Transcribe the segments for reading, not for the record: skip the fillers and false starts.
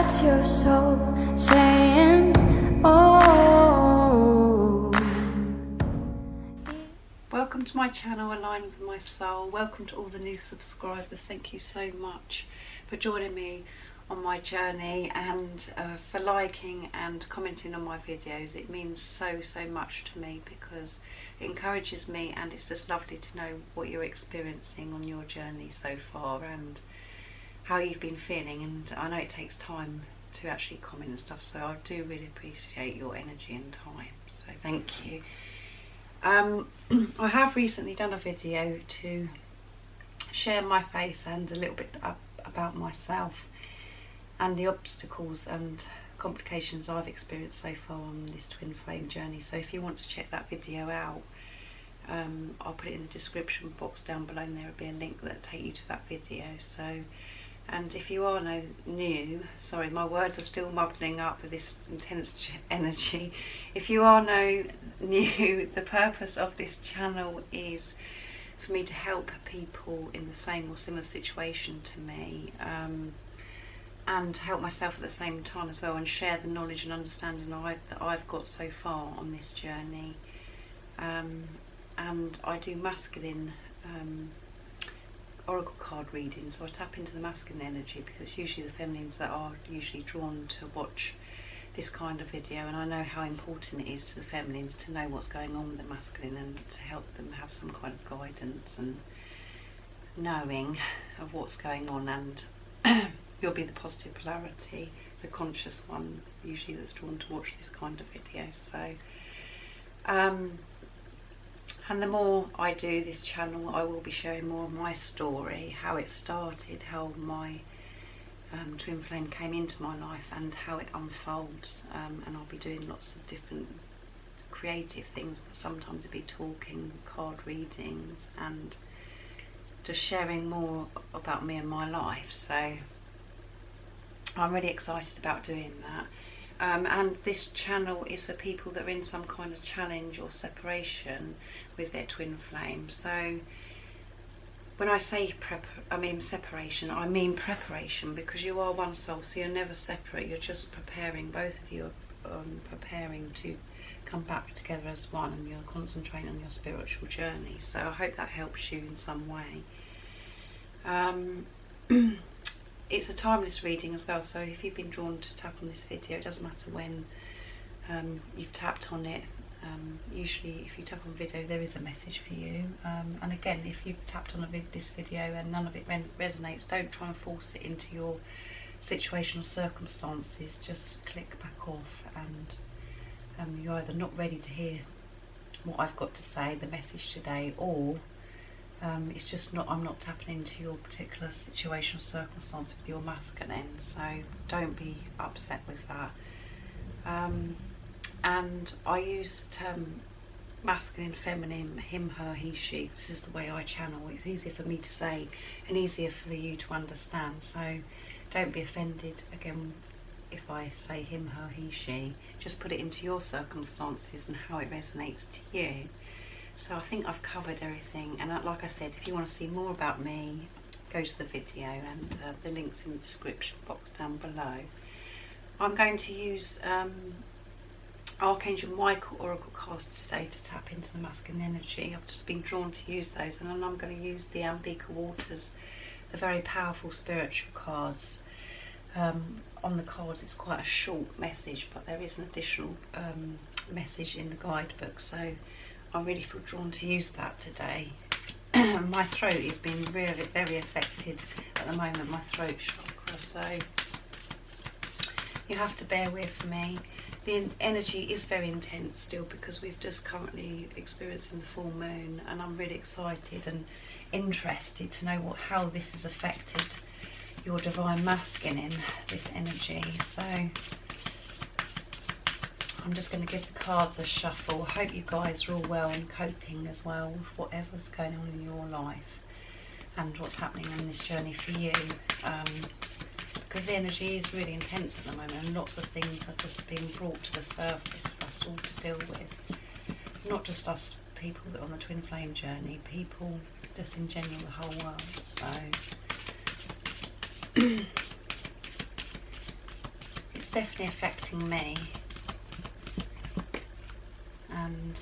What's your soul saying? Oh. Welcome to my channel, Aligning with My Soul. Welcome to all the new subscribers. Thank you so much for joining me on my journey and for liking and commenting on my videos. It means so much to me because it encourages me, and it's just lovely to know what you're experiencing on your journey so far and how you've been feeling. And I know it takes time to actually comment and stuff, so I do really appreciate your energy and time, so thank you. I have recently done a video to share my face and a little bit about myself and the obstacles and complications I've experienced so far on this twin flame journey. So if you want to check that video out, I'll put it in the description box down below, and there will be a link that will take you to that video. So, and if you are new, sorry, my words are still muddling up with this intense energy. If you are new, the purpose of this channel is for me to help people in the same or similar situation to me, and help myself at the same time as well, and share the knowledge and understanding that I've got so far on this journey. And I do masculine oracle card reading, so I tap into the masculine energy because it's usually the feminines that are usually drawn to watch this kind of video, and I know how important it is to the feminines to know what's going on with the masculine and to help them have some kind of guidance and knowing of what's going on. And you'll be the positive polarity, the conscious one usually that's drawn to watch this kind of video. So and the more I do this channel, I will be sharing more of my story, how it started, how my twin flame came into my life and how it unfolds, and I'll be doing lots of different creative things. Sometimes it'll be talking, card readings, and just sharing more about me and my life. So I'm really excited about doing that. And this channel is for people that are in some kind of challenge or separation with their twin flame. So when I say separation, I mean preparation, because you are one soul, so you're never separate. You're just preparing, both of you are preparing to come back together as one, and you're concentrating on your spiritual journey. So I hope that helps you in some way. It's a timeless reading as well, so if you've been drawn to tap on this video, it doesn't matter when you've tapped on it. Usually if you tap on video, there is a message for you, and again, if you've tapped on this video and none of it resonates, don't try and force it into your situation or circumstances. Just click back off, and you're either not ready to hear what I've got to say, the message today, or it's just not, I'm not tapping into your particular situation or circumstance with your masculine, so don't be upset with that. And I use the term masculine, feminine, him, her, he, she. This is the way I channel. It's easier for me to say and easier for you to understand, so don't be offended again if I say him, her, he, she. Just put it into your circumstances and how it resonates to you. So I think I've covered everything, and like I said, if you want to see more about me, go to the video, and the link's in the description box down below. I'm going to use Archangel Michael oracle cards today to tap into the masculine energy. I've just been drawn to use those, and then I'm going to use the Ambika Waters, the very powerful spiritual cards. On the cards it's quite a short message, but there is an additional message in the guidebook, so I really feel drawn to use that today. My throat is being really very affected at the moment, my throat chakra, so you have to bear with me. The energy is very intense still because we've just currently experiencing the full moon, and I'm really excited and interested to know how this has affected your divine masculine, this energy. So I'm just going to give the cards a shuffle. I hope you guys are all well and coping as well with whatever's going on in your life and what's happening on this journey for you, because the energy is really intense at the moment, and lots of things are just being brought to the surface for us all to deal with. Not just us people that are on the twin flame journey, people just in general, the whole world. So definitely affecting me, and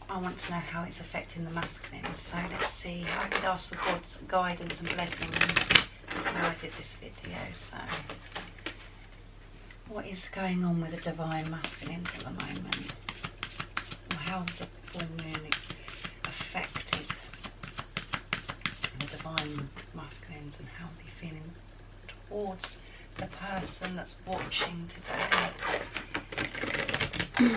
I want to know how it's affecting the masculine. So let's see. I could ask for God's guidance and blessings before I did this video. So what is going on with the divine masculines at the moment? Or how's the full moon affected the divine masculines, and how's he feeling towards the person that's watching today? Let's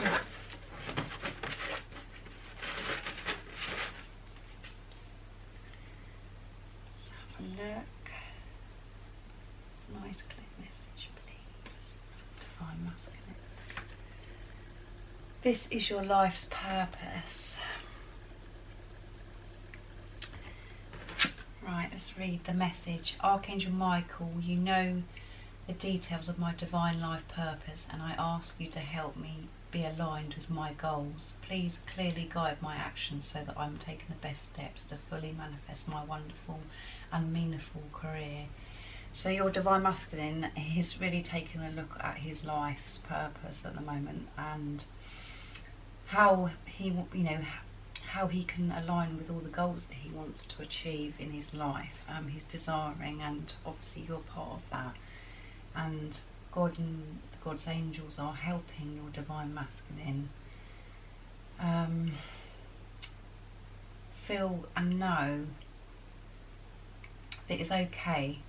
have a look. Nice clear message, please. Divine masculine. This is your life's purpose. Right, let's read the message. Archangel Michael, you know the details of my divine life purpose, and I ask you to help me be aligned with my goals. Please clearly guide my actions so that I'm taking the best steps to fully manifest my wonderful and meaningful career. So your divine masculine, he's really taking a look at his life's purpose at the moment, and how he, how he can align with all the goals that he wants to achieve in his life. He's desiring, and obviously you're part of that. And God and God's angels are helping your divine masculine feel and know that it's okay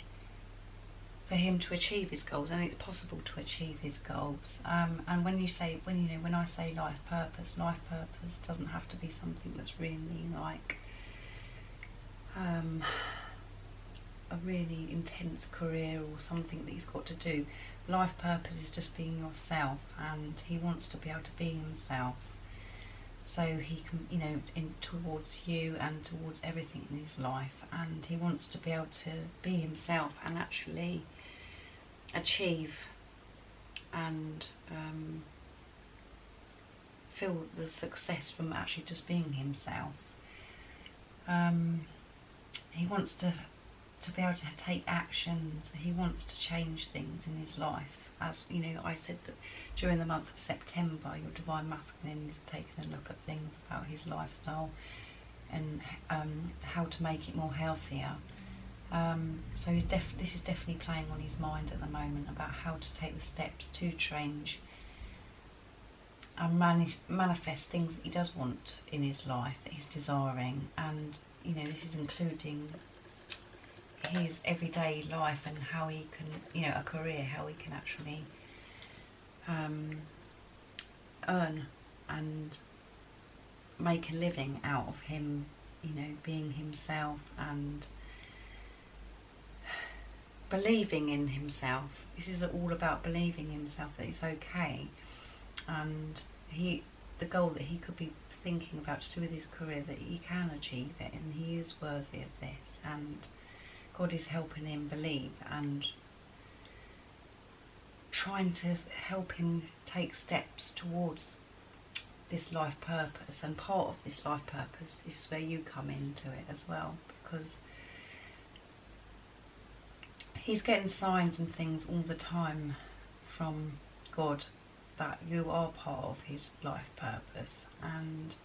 for him to achieve his goals, and it's possible to achieve his goals. And when I say life purpose doesn't have to be something that's really like a really intense career or something that he's got to do. Life purpose is just being yourself, and he wants to be able to be himself, so he can, in towards you and towards everything in his life, and he wants to be able to be himself and actually achieve and feel the success from actually just being himself. He wants to be able to take actions. He wants to change things in his life. As you know, I said that during the month of September, your divine masculine is taking a look at things about his lifestyle and how to make it more healthier. So this is definitely playing on his mind at the moment, about how to take the steps to change and manifest things that he does want in his life, that he's desiring. And this is including his everyday life and how he can, a career, how he can actually earn and make a living out of him, being himself and believing in himself. This is all about believing himself, that it's okay, and the goal that he could be thinking about to do with his career, that he can achieve it, and he is worthy of this, and God is helping him believe and trying to help him take steps towards this life purpose. And part of this life purpose is where you come into it as well, because he's getting signs and things all the time from God that you are part of his life purpose, and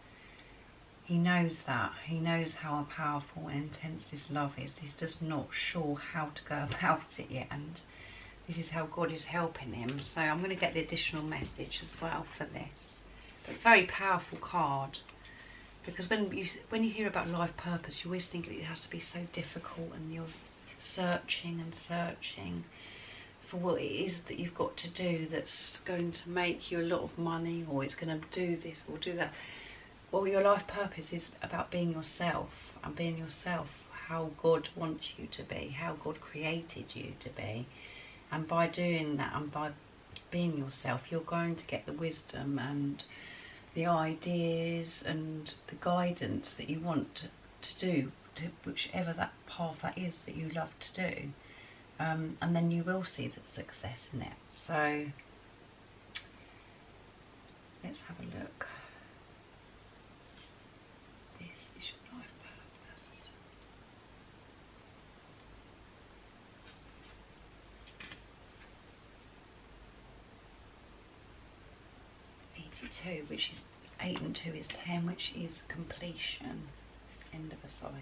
he knows that. He knows how powerful and intense this love is. He's just not sure how to go about it yet, and this is how God is helping him. So I'm going to get the additional message as well for this. But very powerful card, because when you hear about life purpose, you always think it has to be so difficult, and you're searching and searching for what it is that you've got to do that's going to make you a lot of money, or it's going to do this or do that. Well, your life purpose is about being yourself, and being yourself how God wants you to be, how God created you to be. And by doing that and by being yourself, you're going to get the wisdom and the ideas and the guidance that you want to do, to whichever that path that is that you love to do. And then you will see the success in it. So let's have a look. This is your life purpose. 22, which is 8 and 2 is 10, which is completion, end of a cycle.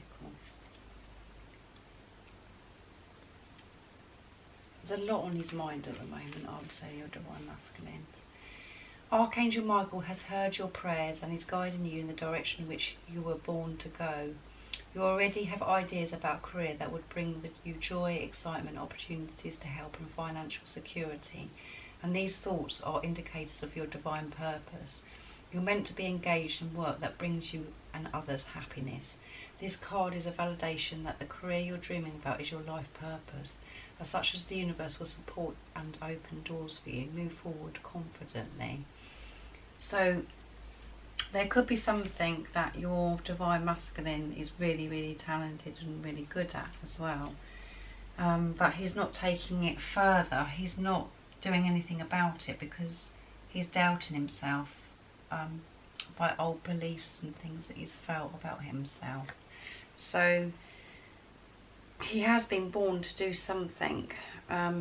There's a lot on his mind at the moment, I would say, your divine masculines. Archangel Michael has heard your prayers and is guiding you in the direction in which you were born to go. You already have ideas about career that would bring you joy, excitement, opportunities to help and financial security. And these thoughts are indicators of your divine purpose. You're meant to be engaged in work that brings you and others happiness. This card is a validation that the career you're dreaming about is your life purpose. As such as the universe will support and open doors for you. Move forward confidently. So there could be something that your divine masculine is really, really talented and really good at as well. But he's not taking it further. He's not doing anything about it because he's doubting himself by old beliefs and things that he's felt about himself. So he has been born to do something,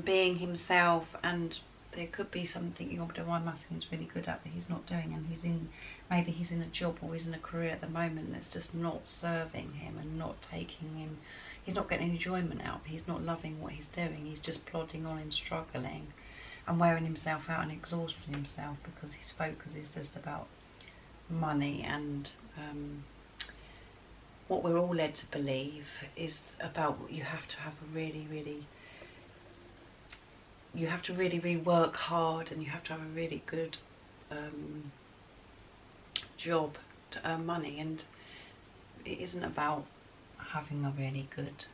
being himself, and there could be something your divine masculine is really good at that he's not doing, and maybe he's in a job or he's in a career at the moment that's just not serving him and not taking him. He's not getting enjoyment out. He's not loving what he's doing. He's just plodding on and struggling and wearing himself out and exhausting himself because his focus is just about money and what we're all led to believe is about you have to have a really, really work hard, and you have to have a really good job to earn money. And it isn't about having a really good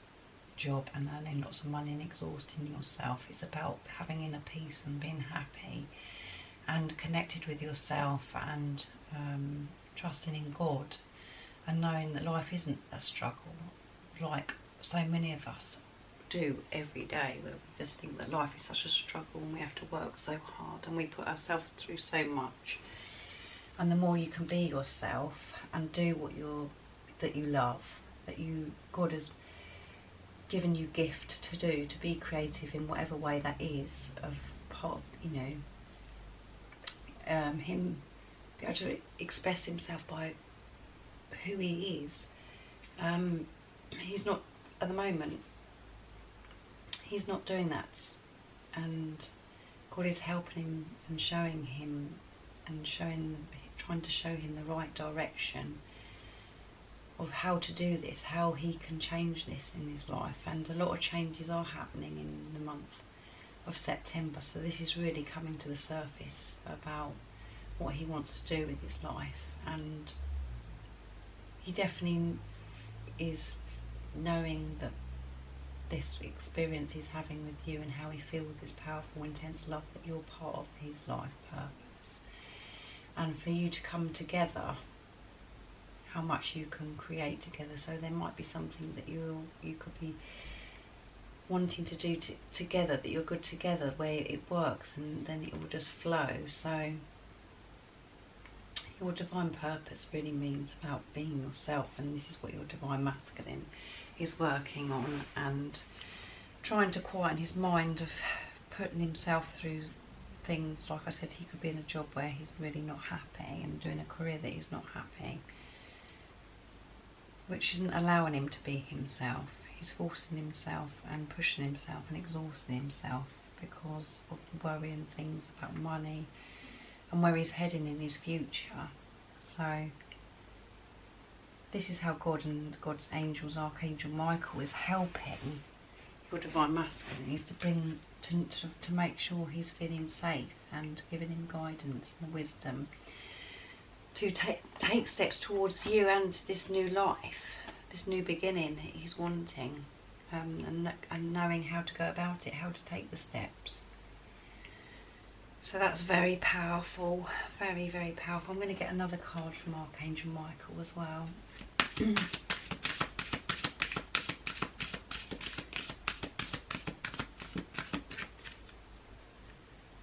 job and earning lots of money and exhausting yourself. It's about having inner peace and being happy and connected with yourself and trusting in God and knowing that life isn't a struggle like so many of us do every day, where we just think that life is such a struggle and we have to work so hard and we put ourselves through so much. And the more you can be yourself and do what that you love, that God has given you gift to do, to be creative in whatever way that is, of part, him be able to express himself by who he is. He's not, at the moment, he's not doing that, and God is helping him and showing him and trying to show him the right direction of how to do this, how he can change this in his life. And a lot of changes are happening in the month of September, so this is really coming to the surface about what he wants to do with his life. And he definitely is knowing that this experience he's having with you and how he feels this powerful, intense love, that you're part of his life purpose. And for you to come together, how much you can create together. So there might be something that you could be wanting to do together, that you're good together, where it works, and then it will just flow. So your divine purpose really means about being yourself, and this is what your divine masculine is working on and trying to quieten his mind of putting himself through things. Like I said, he could be in a job where he's really not happy and doing a career that he's not happy, which isn't allowing him to be himself. He's forcing himself and pushing himself and exhausting himself because of worrying things about money and where he's heading in his future. So this is how God and God's angels, Archangel Michael, is helping your divine masculine, is to bring to make sure he's feeling safe and giving him guidance and wisdom to take steps towards you and this new life, this new beginning he's wanting, and knowing how to go about it, how to take the steps. So that's very powerful, very, very powerful. I'm going to get another card from Archangel Michael as well.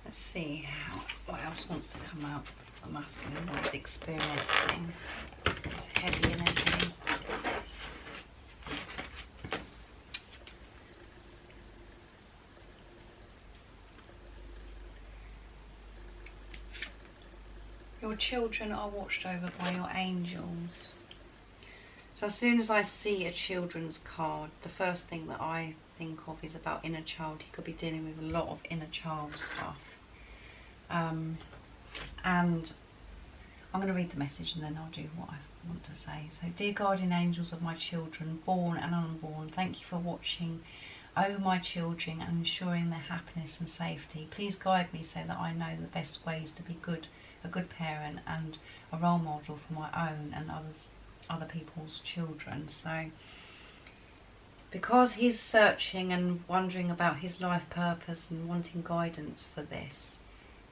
Let's see what else wants to come out. The masculine, what it's experiencing. It's heavy energy. Your your children are watched over by your angels. So as soon as I see a children's card, the first thing that I think of is about inner child. He could be dealing with a lot of inner child stuff. And I'm going to read the message and then I'll do what I want to say. So, dear guardian angels of my children, born and unborn, thank you for watching over my children and ensuring their happiness and safety. Please guide me so that I know the best ways to be a good parent and a role model for my own and other people's children. So because he's searching and wondering about his life purpose and wanting guidance for this,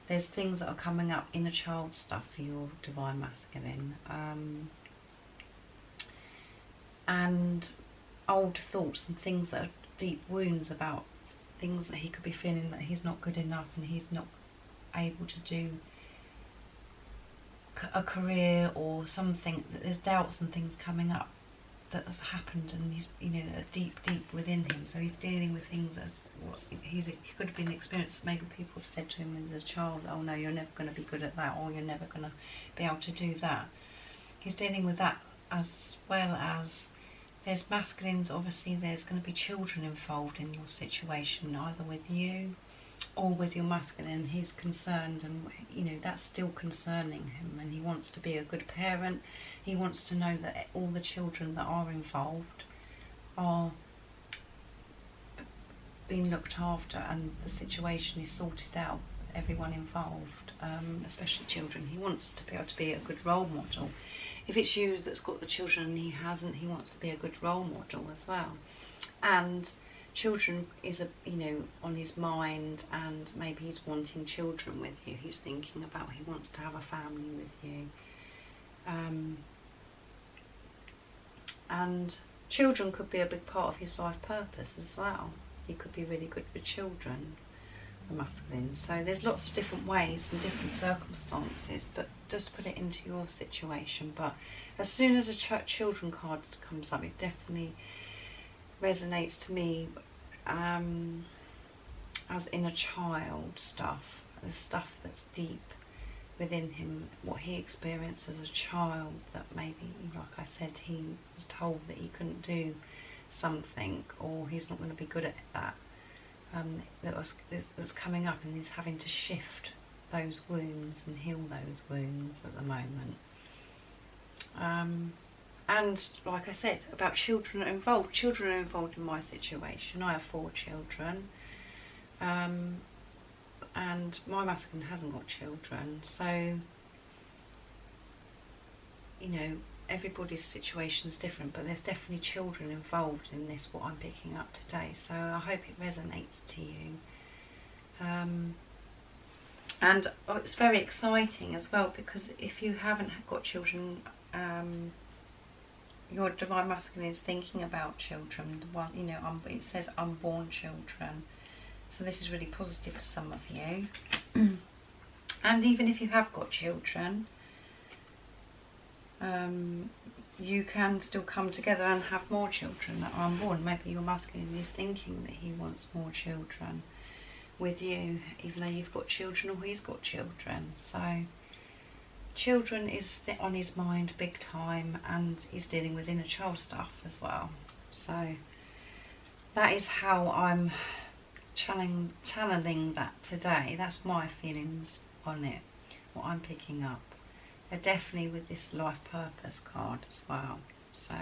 there's things that are coming up, inner child stuff for your divine masculine, and old thoughts and things that are deep wounds about things that he could be feeling that he's not good enough and he's not able to do a career or something, that there's doubts and things coming up that have happened, and he's, you know, deep within him. So he's dealing with things as he could have been experienced. Maybe people have said to him as a child, oh no, you're never going to be good at that, or you're never going to be able to do that. He's dealing with that, as well as there's masculines. Obviously there's going to be children involved in your situation, either with you or with your masculine. He's concerned, and you know, that's still concerning him, and he wants to be a good parent. He wants to know that all the children that are involved are being looked after and the situation is sorted out, everyone involved, especially children. He wants to be able to be a good role model. If it's you that's got the children and he hasn't, he wants to be a good role model as well. And children is on his mind, and maybe he's wanting children with you. He's thinking about, he wants to have a family with you. And children could be a big part of his life purpose as well. He could be really good with children, the masculine. So there's lots of different ways and different circumstances, but just put it into your situation. But as soon as a children card comes up, it definitely resonates to me as inner child stuff, the stuff that's deep within him, what he experienced as a child, that maybe, like I said, he was told that he couldn't do something, or he's not going to be good at that, that's coming up, and he's having to shift those wounds and heal those wounds at the moment. And like I said, about children involved. Children are involved in my situation. I have 4 children. And my masculine hasn't got children. So, you know, everybody's situation is different, but there's definitely children involved in this, what I'm picking up today. So I hope it resonates to you. And it's very exciting as well, because if you haven't got children, your divine masculine is thinking about children. Well, you know, it says unborn children, so this is really positive for some of you. And even if you have got children, you can still come together and have more children that are unborn. Maybe your masculine is thinking that he wants more children with you, even though you've got children or he's got children. So children is on his mind big time, and he's dealing with inner child stuff as well. So that is how I'm channeling that today. That's my feelings on it, what I'm picking up. They're definitely with this life purpose card as well. So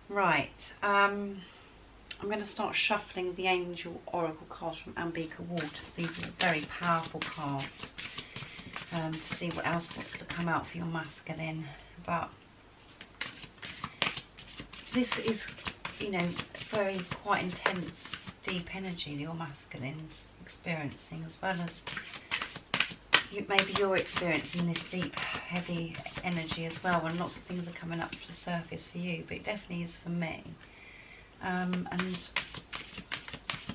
right, I'm going to start shuffling the angel oracle cards from Ambika Waters. These are very powerful cards. To see what else wants to come out for your masculine. But this is, you know, very quite intense, deep energy that your masculine's experiencing, as well as maybe you're experiencing this deep, heavy energy as well, and lots of things are coming up to the surface for you, but it definitely is for me. And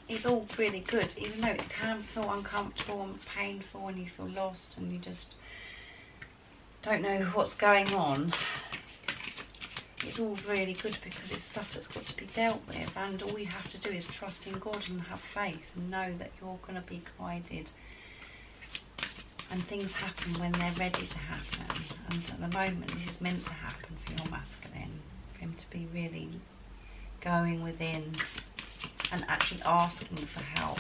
it's all really good, even though it can feel uncomfortable and painful, and you feel lost and you just don't know what's going on. It's all really good because it's stuff that's got to be dealt with, and all you have to do is trust in God and have faith and know that you're going to be guided And things happen when they're ready to happen. And at the moment, this is meant to happen for your masculine, for him to be really going within and actually asking for help,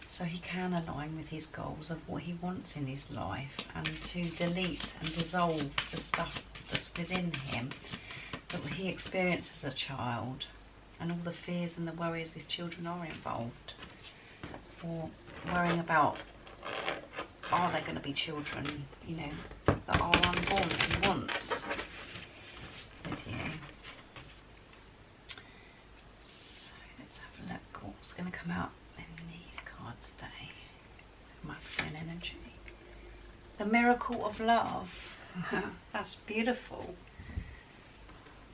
so he can align with his goals of what he wants in his life, and to delete and dissolve the stuff that's within him that he experienced as a child, and all the fears and the worries if children are involved, or worrying about, are there going to be children, you know, that are unborn that he wants with you. So let's have a look what's going to come out in these cards today. Masculine energy. The miracle of love. That's beautiful.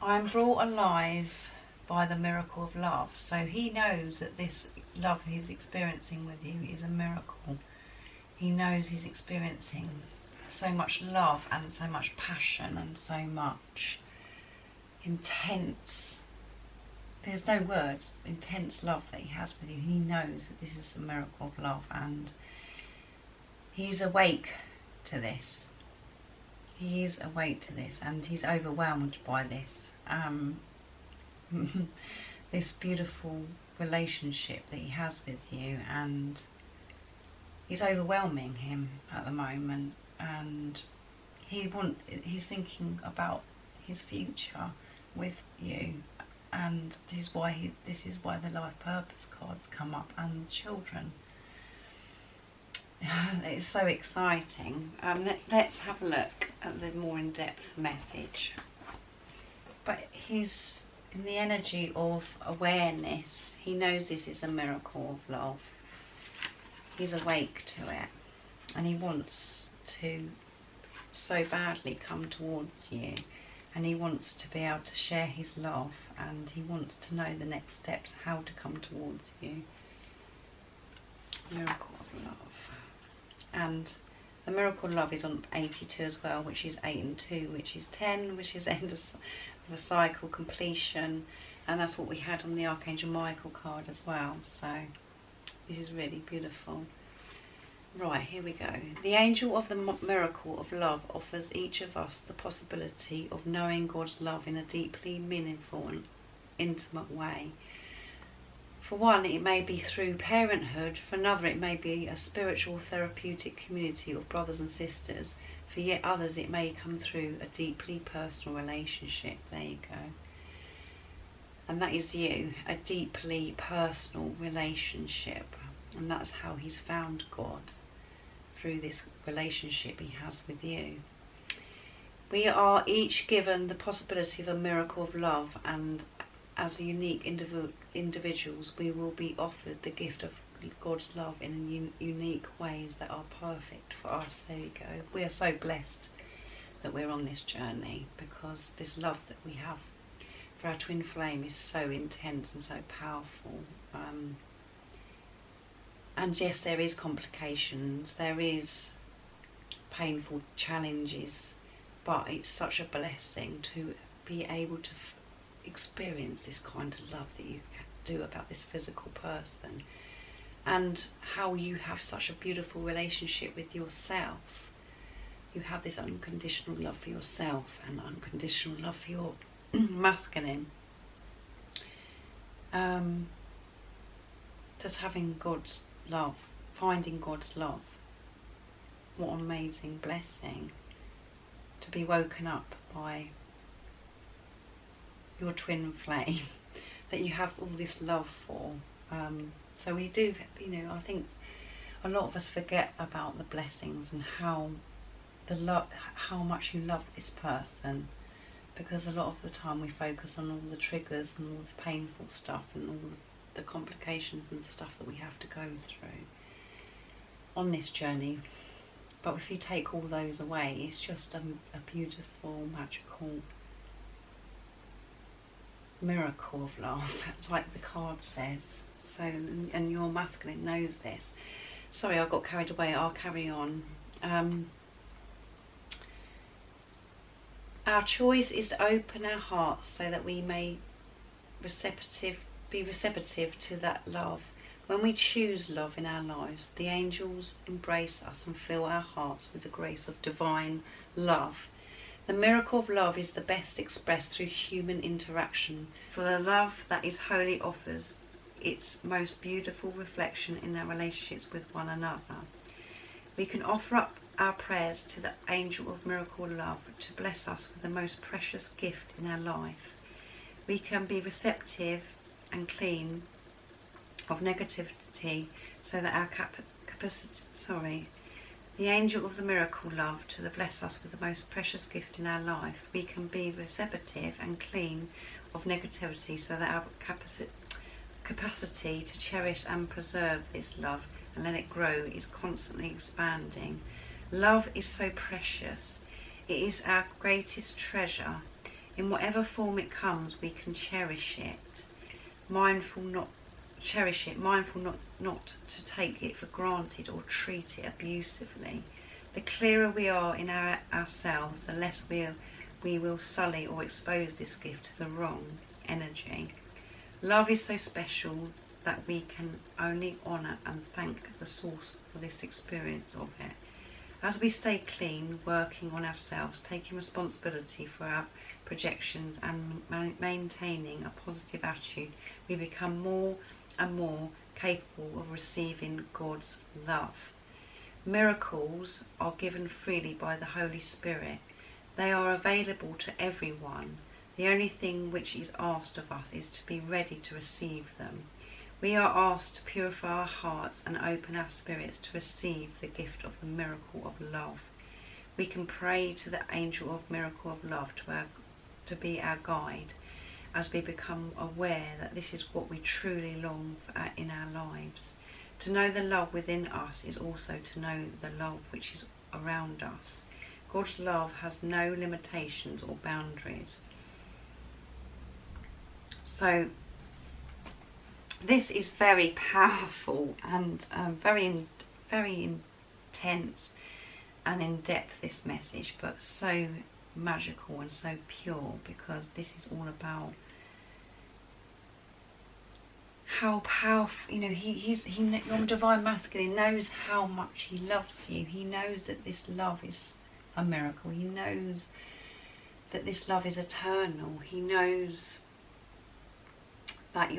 I'm brought alive by the miracle of love. So he knows that this love he's experiencing with you is a miracle. He knows he's experiencing so much love and so much passion and so much intense, there's no words, intense love that he has with you. He knows that this is a miracle of love, and he's awake to this. He is awake to this, and he's overwhelmed by this. This beautiful relationship that he has with you, and it's overwhelming him at the moment, and he's thinking about his future with you, and this is why the life purpose cards come up, and children. It's so exciting. Let's have a look at the more in-depth message. But he's in the energy of awareness. He knows this is a miracle of love. He's awake to it, and he wants to so badly come towards you, and he wants to be able to share his love, and he wants to know the next steps, how to come towards you. Miracle of love. And the miracle of love is on 82 as well, which is 8 and 2, which is 10, which is end of a cycle, completion, and that's what we had on the Archangel Michael card as well. So this is really beautiful. Right, here we go. The angel of the miracle of love offers each of us the possibility of knowing God's love in a deeply meaningful and intimate way. For one, it may be through parenthood. For another, it may be a spiritual therapeutic community of brothers and sisters. For yet others, it may come through a deeply personal relationship. There you go. And that is you, a deeply personal relationship. And that's how he's found God, through this relationship he has with you. We are each given the possibility of a miracle of love, and as unique individuals, we will be offered the gift of God's love in unique ways that are perfect for us. There you go. We are so blessed that we're on this journey, because this love that we have for our twin flame is so intense and so powerful. And yes, there is complications, there is painful challenges, but it's such a blessing to be able to experience this kind of love that you do about this physical person, and how you have such a beautiful relationship with yourself. You have this unconditional love for yourself and unconditional love for your masculine. Just having God's love, finding God's love. What an amazing blessing to be woken up by your twin flame that you have all this love for. So we do, I think a lot of us forget about the blessings and how much you love this person, because a lot of the time we focus on all the triggers and all the painful stuff and all the complications and the stuff that we have to go through on this journey. But if you take all those away, it's just a beautiful, magical miracle of love, like the card says. So, and your masculine knows this. Sorry, I got carried away. I'll carry on. Our choice is to open our hearts so that we may be receptive to that love When we choose love in our lives, the angels embrace us and fill our hearts with the grace of divine love. The miracle of love is the best expressed through human interaction, for the love that is holy offers its most beautiful reflection in our relationships with one another. We can offer up our prayers to the angel of miracle love to bless us with the most precious gift in our life. We can be receptive and clean of negativity so that our the angel of the miracle love to bless us with the most precious gift in our life. We can be receptive and clean of negativity so that our capacity to cherish and preserve this love and let it grow is constantly expanding. Love is so precious. It is our greatest treasure. In whatever form it comes, we can cherish it, mindful not to take it for granted or treat it abusively. The clearer we are in ourselves, the less we will sully or expose this gift to the wrong energy. Love is so special that we can only honour and thank the source for this experience of it. As we stay clean, working on ourselves, taking responsibility for our projections and maintaining a positive attitude, we become more and more capable of receiving God's love. Miracles are given freely by the Holy Spirit. They are available to everyone. The only thing which is asked of us is to be ready to receive them. We are asked to purify our hearts and open our spirits to receive the gift of the miracle of love. We can pray to the angel of miracle of love to be our guide as we become aware that this is what we truly long for in our lives. To know the love within us is also to know the love which is around us. God's love has no limitations or boundaries. So this is very powerful and very intense and in depth, this message, but so magical and so pure, because this is all about how powerful, your divine masculine knows how much he loves you. He knows that this love is a miracle. He knows that this love is eternal. He knows that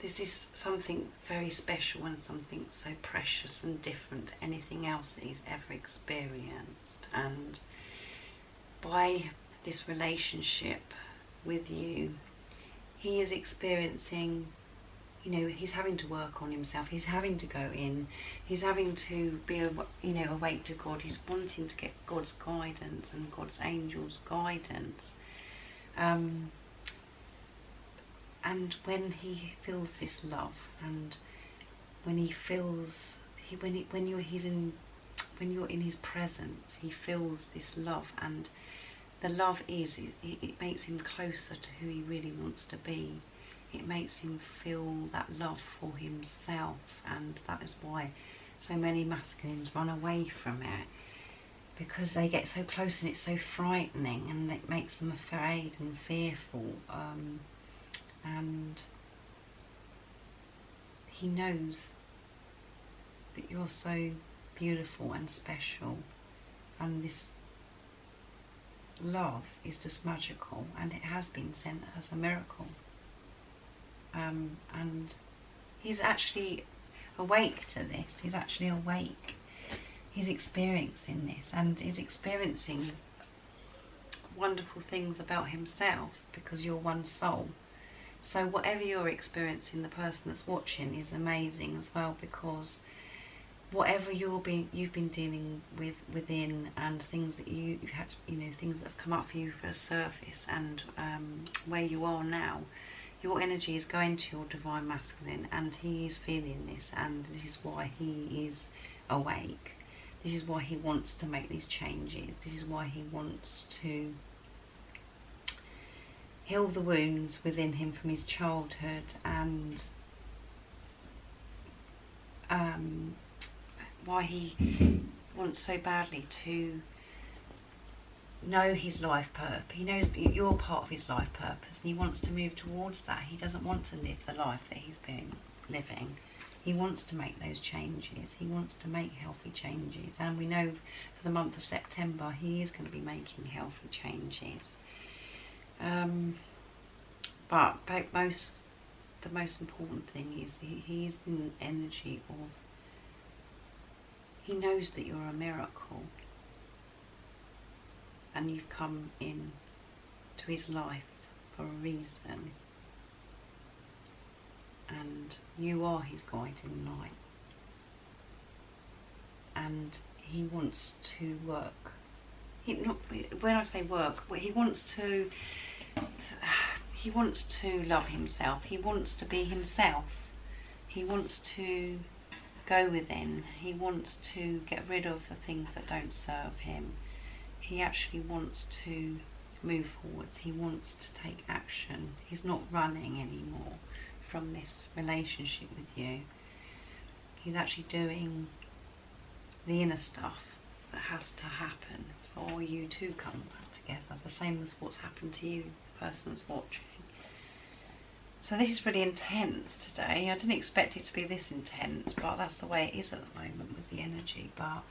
this is something very special and something so precious and different to anything else that he's ever experienced. And by this relationship with you, he is experiencing, he's having to work on himself. He's having to go in. He's having to be, awake to God. He's wanting to get God's guidance and God's angels' guidance. And when he feels this love, and when he feels, when you're in his presence, he feels this love, and the love it makes him closer to who he really wants to be. It makes him feel that love for himself, and that is why so many masculines run away from it, because they get so close and it's so frightening, and it makes them afraid and fearful. And he knows that you're so beautiful and special, and this love is just magical, and it has been sent as a miracle. And he's actually awake to this. He's actually awake. He's experiencing this, and he's experiencing wonderful things about himself, because you're one soul. So whatever you're experiencing, the person that's watching is amazing as well, because whatever you've been dealing with within, and things that you've had, things that have come up for you for a surface, and where you are now, your energy is going to your divine masculine, and he is feeling this, and this is why he is awake. This is why he wants to make these changes. This is why he wants to heal the wounds within him from his childhood, and why he wants so badly to know his life purpose. He knows you're part of his life purpose, and he wants to move towards that. He doesn't want to live the life that he's been living. He wants to make those changes. He wants to make healthy changes, and we know for the month of September he is going to be making healthy changes. But the most important thing is he's in the energy of, he knows that you're a miracle, and you've come in to his life for a reason, and you are his guiding light, and he wants to work. When I say work, he wants to love himself. He wants to be himself. He wants to go within. He wants to get rid of the things that don't serve him. He actually wants to move forwards. He wants to take action. He's not running anymore from this relationship with you. He's actually doing the inner stuff that has to happen for you to come back together, the same as what's happened to you, the person that's watching. So this is really intense today. I didn't expect it to be this intense, but that's the way it is at the moment with the energy. But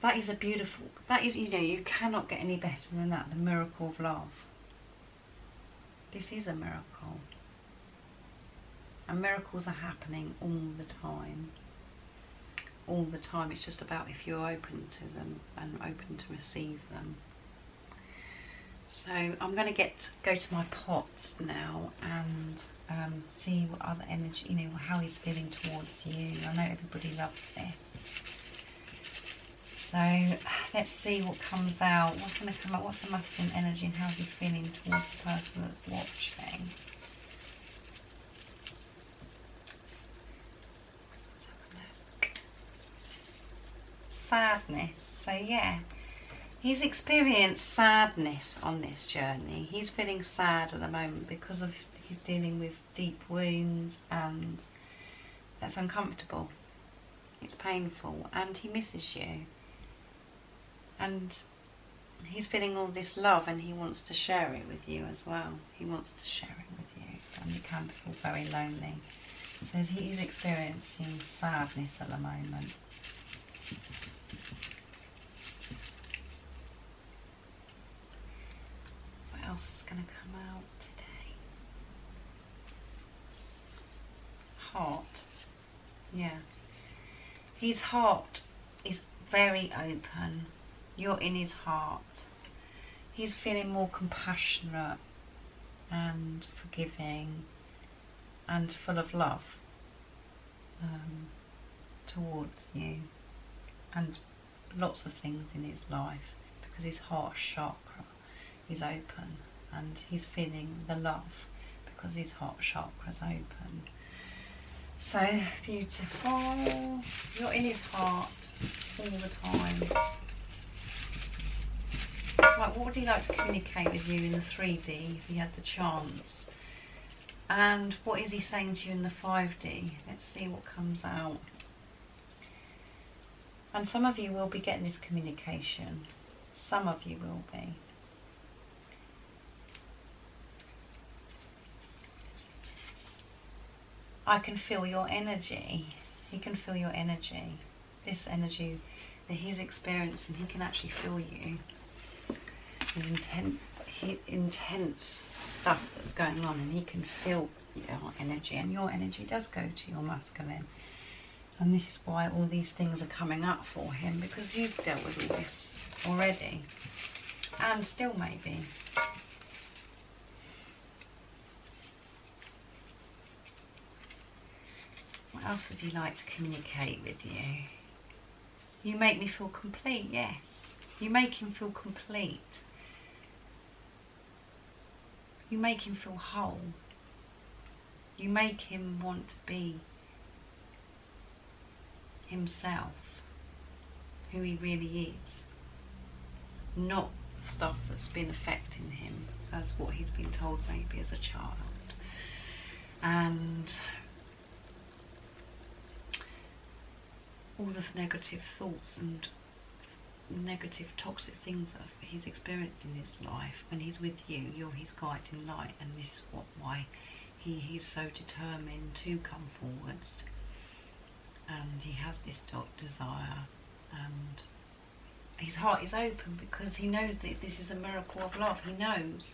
that is a beautiful, that is, you know, you cannot get any better than that, the miracle of love. This is a miracle. And miracles are happening all the time. All the time. It's just about if you're open to them and open to receive them. So I'm going to go to my pots now and see what other energy, you know, how he's feeling towards you. I know everybody loves this. So let's see what comes out. What's going to come out? What's the masculine energy, and how's he feeling towards the person that's watching? Let's have a look. Sadness. So yeah, he's experienced sadness on this journey. He's feeling sad at the moment because of he's dealing with deep wounds, and that's uncomfortable. It's painful, and he misses you. And he's feeling all this love, and he wants to share it with you as well. He wants to share it with you, and you can feel very lonely. So he's experiencing sadness at the moment. What else is going to come out today? Heart. Yeah. His heart is very open. You're in his heart. He's feeling more compassionate and forgiving and full of love towards you, and lots of things in his life, because his heart chakra is open, and he's feeling the love because his heart chakra is open. So beautiful. You're in his heart all the time. Right, what would he like to communicate with you in the 3D if he had the chance? And what is he saying to you in the 5D? Let's see what comes out. And some of you will be getting this communication. Some of you will be. I can feel your energy. He can feel your energy. This energy that he's experiencing, he can actually feel you. There's intense stuff that's going on, and he can feel your energy, and your energy does go to your masculine. And this is why all these things are coming up for him, because you've dealt with all this already, and still maybe. What else would he like to communicate with you? You make me feel complete, yes. You make him feel complete. You make him feel whole. You make him want to be himself, who he really is, not stuff that's been affecting him as what he's been told maybe as a child. And all the negative thoughts and negative, toxic things that he's experienced in his life. When he's with you, you're his guiding light, and this is why he's so determined to come forwards, and he has this desire, and his heart is open because he knows that this is a miracle of love. He knows,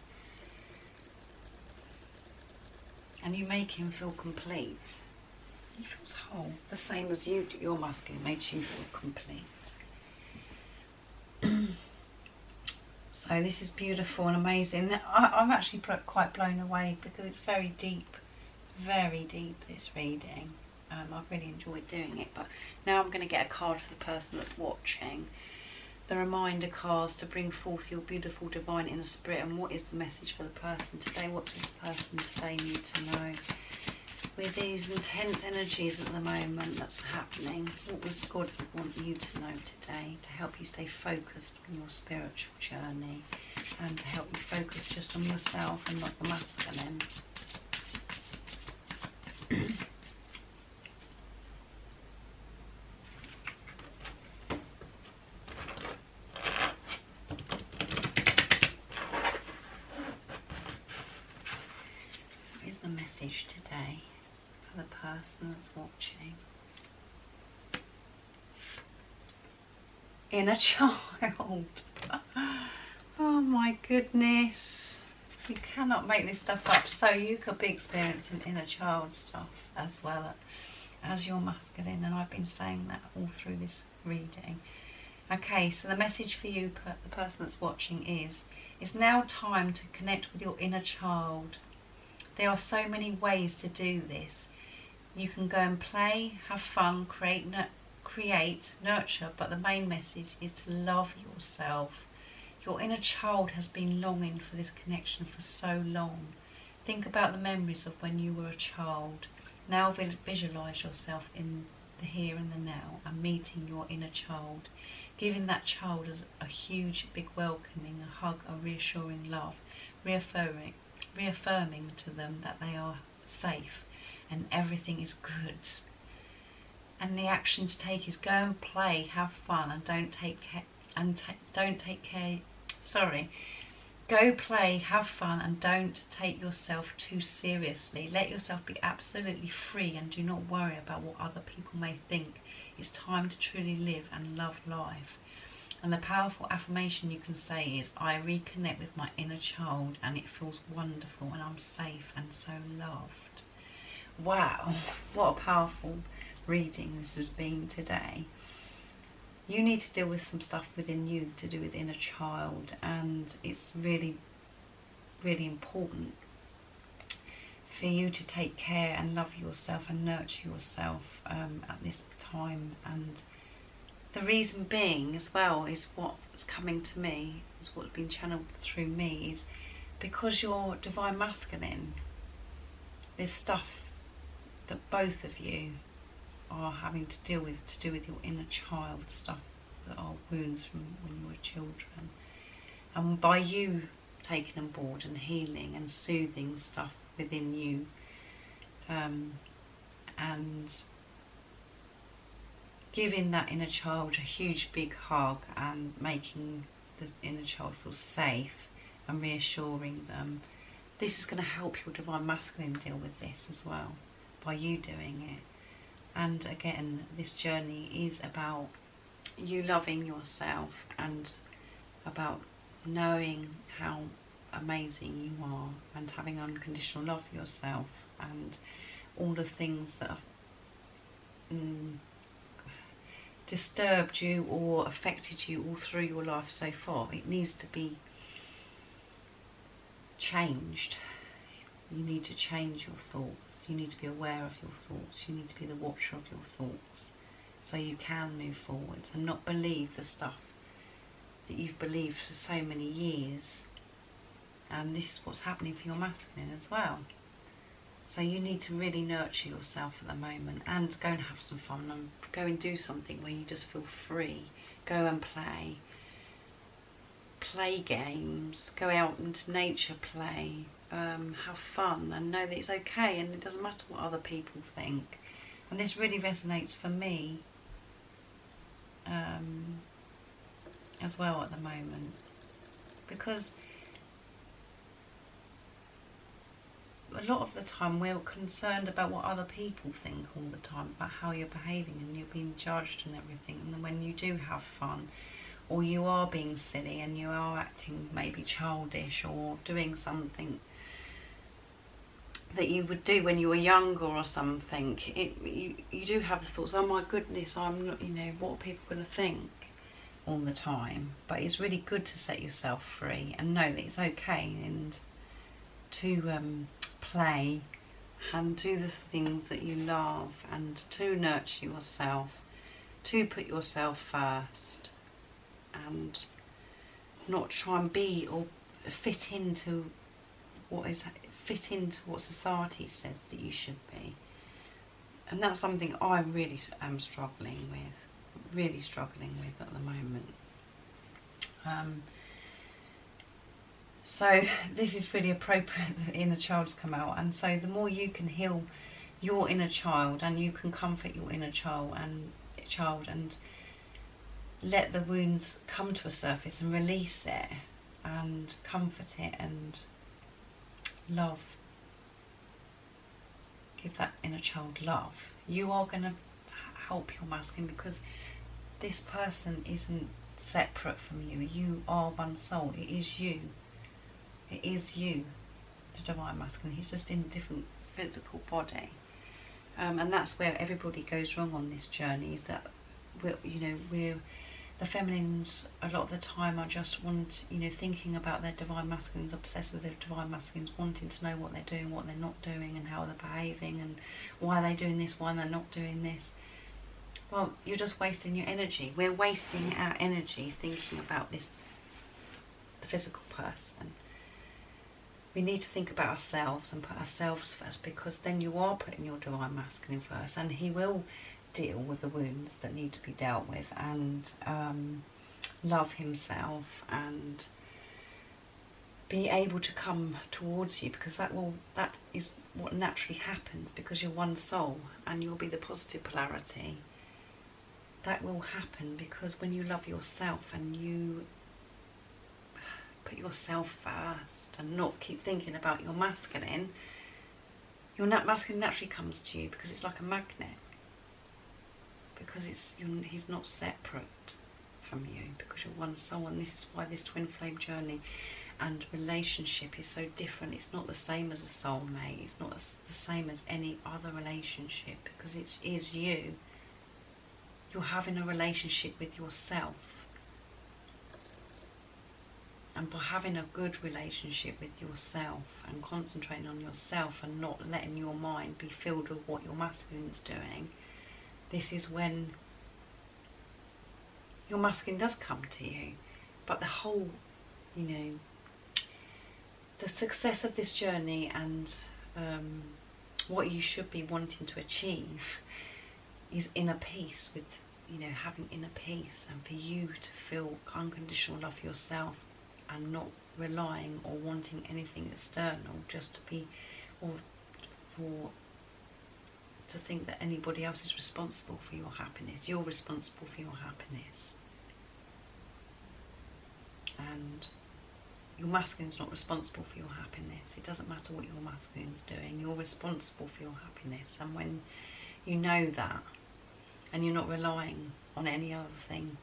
and you make him feel complete. He feels whole, the same as you do. Your masculine makes you feel complete. So this is beautiful and amazing. I'm actually quite blown away because it's very deep, this reading. I've really enjoyed doing it. But now I'm going to get a card for the person that's watching. The reminder cards to bring forth your beautiful divine inner spirit. And what is the message for the person today? What does the person today need to know? With these intense energies at the moment that's happening, what would God want you to know today to help you stay focused on your spiritual journey and to help you focus just on yourself and not the masculine? What is the message today for the person that's watching? Inner child. Oh my goodness. You cannot make this stuff up. So you could be experiencing inner child stuff as well as your masculine, and I've been saying that all through this reading. Okay, so the message for you, the person that's watching, is it's now time to connect with your inner child. There are so many ways to do this. You can go and play, have fun, create, nurture, but the main message is to love yourself. Your inner child has been longing for this connection for so long. Think about the memories of when you were a child. Now visualise yourself in the here and the now and meeting your inner child, giving that child as a huge big welcoming, a hug, a reassuring love, reaffirming to them that they are safe and everything is good. And the action to take is go and play, have fun, and go play, have fun, and don't take yourself too seriously. Let yourself be absolutely free and do not worry about what other people may think. It's time to truly live and love life. And the powerful affirmation you can say is, I reconnect with my inner child and it feels wonderful and I'm safe and so loved. Wow, what a powerful reading this has been today. You need to deal with some stuff within you to do with inner child, and it's really, really important for you to take care and love yourself and nurture yourself at this time. And the reason being as well is what's coming to me, is what's been channeled through me, is because you're divine masculine, there's stuff that both of you are having to deal with, to do with your inner child stuff, that are wounds from when you were children. And by you taking on board and healing and soothing stuff within you, and giving that inner child a huge big hug and making the inner child feel safe and reassuring them, this is going to help your divine masculine deal with this as well, by you doing it. And again, this journey is about you loving yourself and about knowing how amazing you are and having unconditional love for yourself, and all the things that have disturbed you or affected you all through your life so far. It needs to be changed. You need to change your thoughts. You need to be aware of your thoughts. You need to be the watcher of your thoughts so you can move forwards and not believe the stuff that you've believed for so many years. And this is what's happening for your masculine as well. So you need to really nurture yourself at the moment and go and have some fun and go and do something where you just feel free. Go and play. Play games. Go out into nature, play. Have fun and know that it's okay and it doesn't matter what other people think. And this really resonates for me. as well at the moment, because a lot of the time we're concerned about what other people think all the time, about how you're behaving, and you're being judged and everything. And when you do have fun, or you are being silly and you are acting maybe childish or doing something that you would do when you were younger or something, you do have the thoughts, oh my goodness, I'm not, what are people going to think all the time? But it's really good to set yourself free and know that it's okay, and to play and do the things that you love, and to nurture yourself, to put yourself first, and not try and be or fit into what society says that you should be. And that's something I really am struggling with at the moment. So this is really appropriate that the inner child's come out, and so the more you can heal your inner child, and you can comfort your inner child and let the wounds come to a surface and release it and comfort it and love, give that inner child love, you are going to help your masculine, because this person isn't separate from you. You are one soul. It is you. It is you, the divine masculine. He's just in a different physical body, and that's where everybody goes wrong on this journey. Is that we're the feminines a lot of the time are just thinking about their divine masculines, obsessed with their divine masculines, wanting to know what they're doing, what they're not doing, and how they're behaving, and why they're doing this, why they're not doing this. Well, you're just wasting your energy. We're wasting our energy thinking about the physical person. We need to think about ourselves and put ourselves first, because then you are putting your divine masculine first, and he will deal with the wounds that need to be dealt with, and love himself and be able to come towards you, because that is what naturally happens, because you're one soul and you'll be the positive polarity. That will happen because when you love yourself and you put yourself first and not keep thinking about your masculine masculine naturally comes to you, because it's like a magnet. Because he's not separate from you, because you're one soul. And this is why this twin flame journey and relationship is so different. It's not the same as a soulmate. It's not the same as any other relationship, because it is you. You're having a relationship with yourself. And by having a good relationship with yourself and concentrating on yourself and not letting your mind be filled with what your masculine's doing, this is when your masculine does come to you. But the whole, the success of this journey and what you should be wanting to achieve is inner peace, with, having inner peace, and for you to feel unconditional love for yourself and not relying or wanting anything external, just to be, or to think that anybody else is responsible for your happiness. You're responsible for your happiness. And your masculine's not responsible for your happiness. It doesn't matter what your masculine's doing. You're responsible for your happiness. And when you know that, and you're not relying on any other thing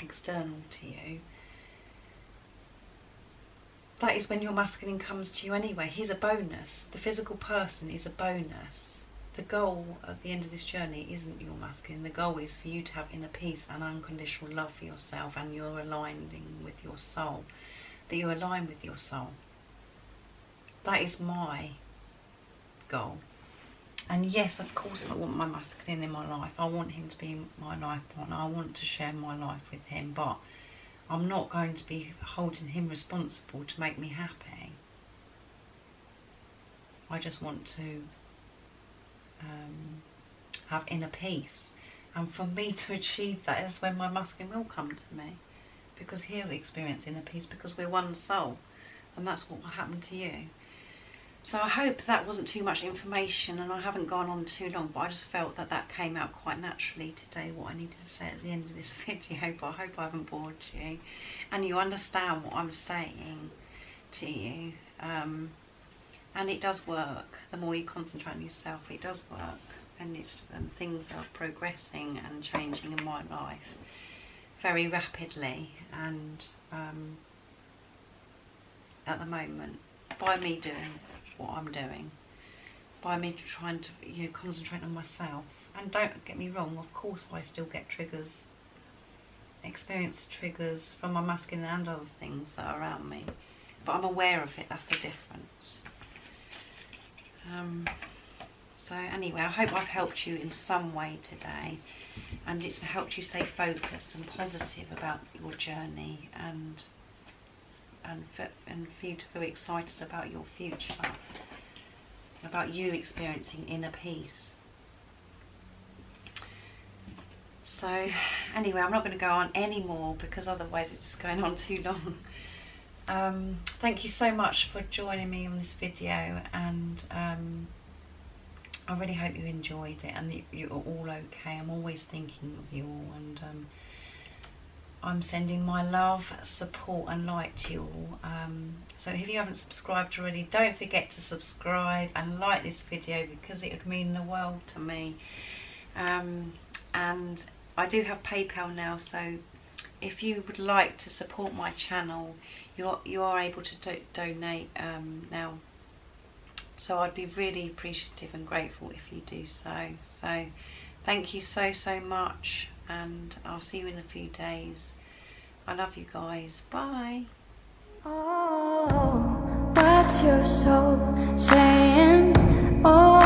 external to you, that is when your masculine comes to you anyway. He's a bonus. The physical person is a bonus. The goal at the end of this journey isn't your masculine. The goal is for you to have inner peace and unconditional love for yourself, and you're aligning with your soul. That you align with your soul. That is my goal. And yes, of course I want my masculine in my life. I want him to be my life partner. I want to share my life with him, but I'm not going to be holding him responsible to make me happy. I just want to have inner peace. And for me to achieve that, that's when my masculine will come to me. Because he'll experience inner peace, because we're one soul. And that's what will happen to you. So I hope that wasn't too much information and I haven't gone on too long, but I just felt that that came out quite naturally today, what I needed to say at the end of this video. But I hope I haven't bored you and you understand what I'm saying to you. And it does work. The more you concentrate on yourself, it does work, and it's things are progressing and changing in my life very rapidly, and at the moment, by me doing what I'm doing, by me trying to concentrate on myself. And don't get me wrong, of course I still get triggers, experience triggers from my masculine and other things that are around me, but I'm aware of it. That's the difference. So anyway, I hope I've helped you in some way today, and it's helped you stay focused and positive about your journey, and for you to feel excited about your future, about you experiencing inner peace. So anyway, I'm not going to go on anymore because otherwise it's going on too long. Thank you so much for joining me on this video, and I really hope you enjoyed it and that you're all okay. I'm always thinking of you all, and I'm sending my love, support and light to you all. So if you haven't subscribed already, don't forget to subscribe and like this video because it would mean the world to me. And I do have PayPal now, so if you would like to support my channel, you are able to donate now. So I'd be really appreciative and grateful if you do so. So thank you so much, and I'll see you in a few days. I love you guys. Bye. Oh, what's your soul saying? Oh.